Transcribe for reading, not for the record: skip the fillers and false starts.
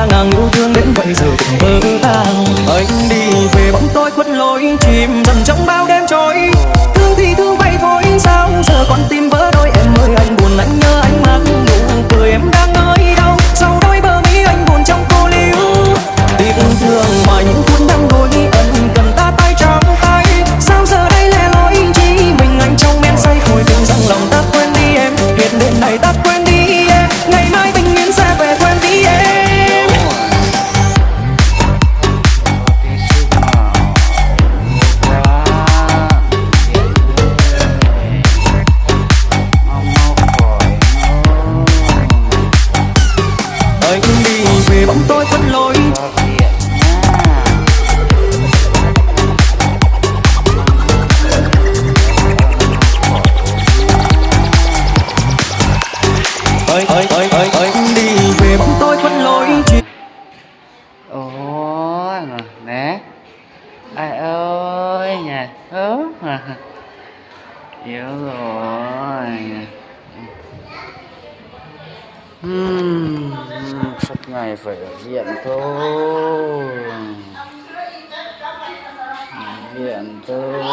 ta ngang yêu thương đến vậy giờ cũng vỡ tan. Anh đi về bóng tối khuất lối chìm dần trong bao đêm trôi. Thương thì thương vậy thôi sao giờ con tim vỡ đôi. Em ơi anh buồn anh nhớ anh mắt nụ cười em đang nơi đâu. Sau đôi bờ mi anh buồn trong cô liêu. Tiếc thương mà những phút năm đôi ân cần ta tay trong tay. Sao giờ đây lẻ loi chỉ mình anh trong men say thôi đừng rằng lòng ta quên đi em. Hết đêm này ta quên đi em. Ngày mai bình yên sẽ về quên đi em. Anh đi về bóng tối khuất lối. Anh đi về bóng tối khuất lối. Ôi nè ai ơi nhà yếu rồi. Suốt ngày phải ở viện thôi. Viện thôi.